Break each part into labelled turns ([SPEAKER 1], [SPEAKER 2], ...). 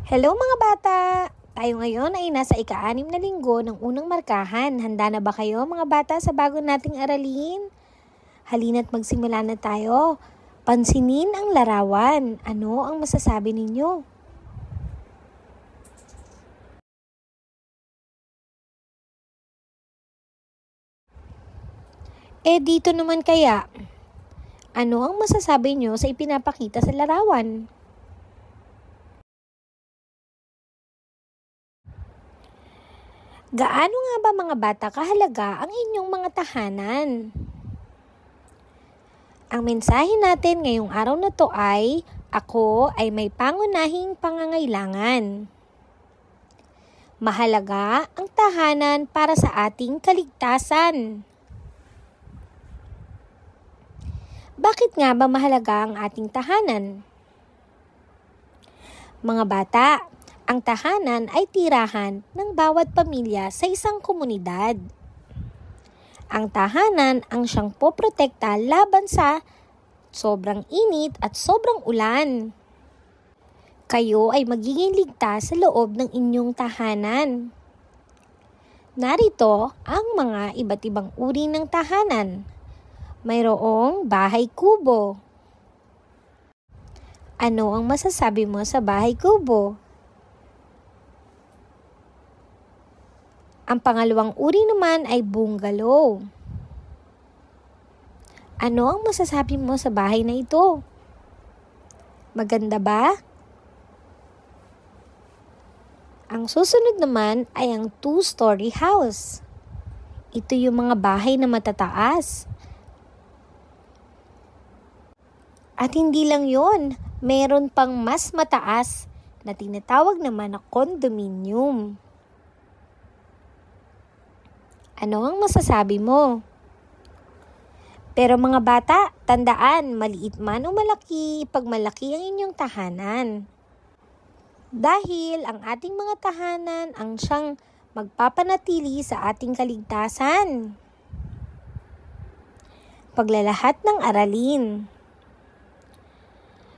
[SPEAKER 1] Hello mga bata! Tayo ngayon ay nasa ika-6 na linggo ng unang markahan. Handa na ba kayo mga bata sa bago nating aralin? Halina't magsimula na tayo. Pansinin ang larawan. Ano ang masasabi ninyo? Dito naman kaya, ano ang masasabi nyo sa ipinapakita sa larawan? Gaano nga ba mga bata kahalaga ang inyong mga tahanan? Ang mensahe natin ngayong araw na to ay, ako ay may pangunahing pangangailangan. Mahalaga ang tahanan para sa ating kaligtasan. Bakit nga ba mahalaga ang ating tahanan? Mga bata, ang tahanan ay tirahan ng bawat pamilya sa isang komunidad. Ang tahanan ang siyang poprotekta laban sa sobrang init at sobrang ulan. Kayo ay magiging ligtas sa loob ng inyong tahanan. Narito ang mga iba't ibang uri ng tahanan. Mayroong bahay kubo. Ano ang masasabi mo sa bahay kubo? Ang pangalawang uri naman ay bungalow. Ano ang masasabi mo sa bahay na ito? Maganda ba? Ang susunod naman ay ang 2-story house. Ito yung mga bahay na matataas. At hindi lang yon, meron pang mas mataas na tinatawag naman na condominium. Ano ang masasabi mo? Pero mga bata, tandaan, maliit man o malaki, pag malaki ang inyong tahanan. Dahil ang ating mga tahanan ang siyang magpapanatili sa ating kaligtasan. Paglalahat ng aralin.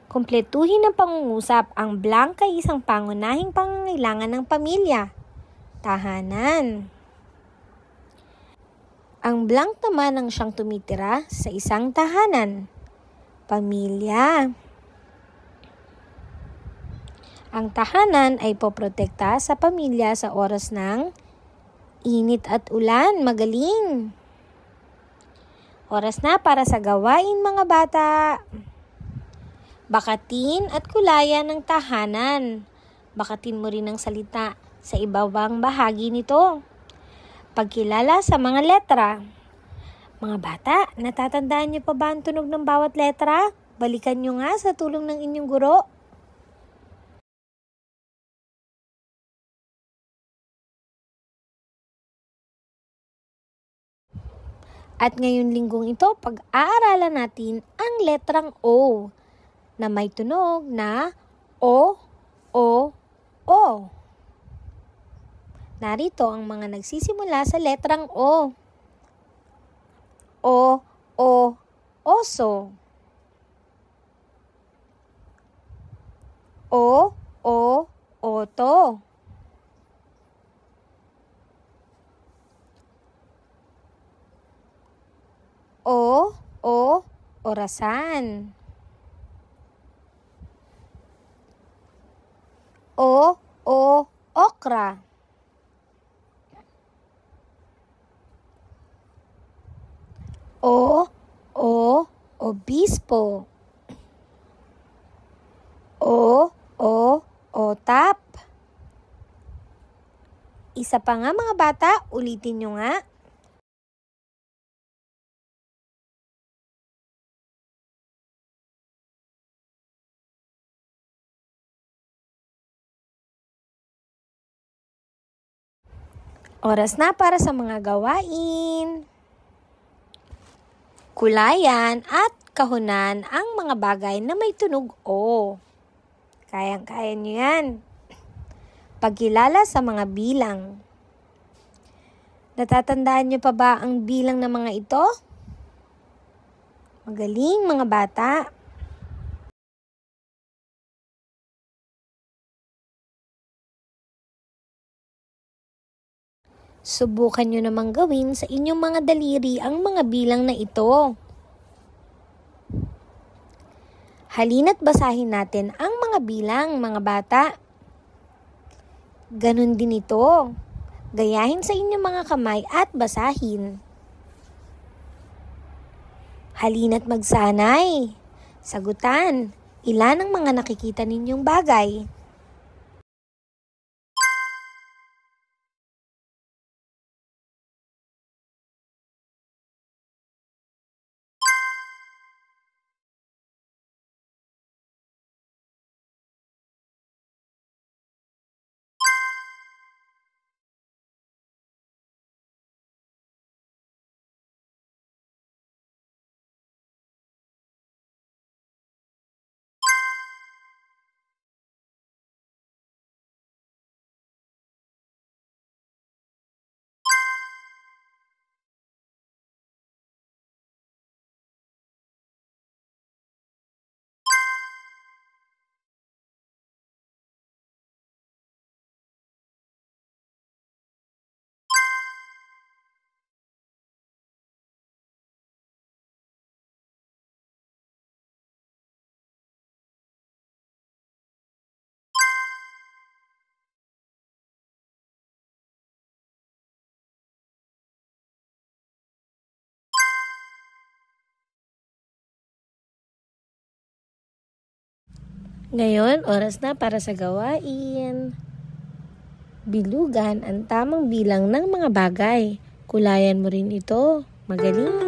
[SPEAKER 1] Kumpletuhin ng pangungusap ang blank ay isang pangunahing pangangailangan ng pamilya. Tahanan. Ang blank naman ang siyang tumitira sa isang tahanan. Pamilya. Ang tahanan ay poprotekta sa pamilya sa oras ng init at ulan. Magaling. Oras na para sa gawain mga bata. Bakatin at kulayan ng tahanan. Bakatin mo rin ang salita sa ibabang bahagi nito. Pagkilala sa mga letra. Mga bata, natatandaan niyo pa ba ang tunog ng bawat letra? Balikan niyo nga sa tulong ng inyong guro. At ngayong linggong ito, pag-aaralan natin ang letrang O na may tunog na O, O, O. Narito ang mga nagsisimula sa letrang O. O, oso. O, oto. O, orasan. O, okra. O, obispo. O, otap. Isa pa nga mga bata, ulitin nyo nga. Oras na para sa mga gawain. Kulayan at kahunan ang mga bagay na may tunog O. Kayang-kaya nyo yan. Pagkilala sa mga bilang. Natatandaan nyo pa ba ang bilang ng mga ito? Magaling mga bata. Subukan nyo namang gawin sa inyong mga daliri ang mga bilang na ito. Halina't basahin natin ang mga bilang, mga bata. Ganon din ito. Gayahin sa inyong mga kamay at basahin. Halina't magsanay. Sagutan, ilan ang mga nakikita ninyong bagay? Ngayon, oras na para sa gawain. Bilugan ang tamang bilang ng mga bagay. Kulayan mo rin ito. Magaling!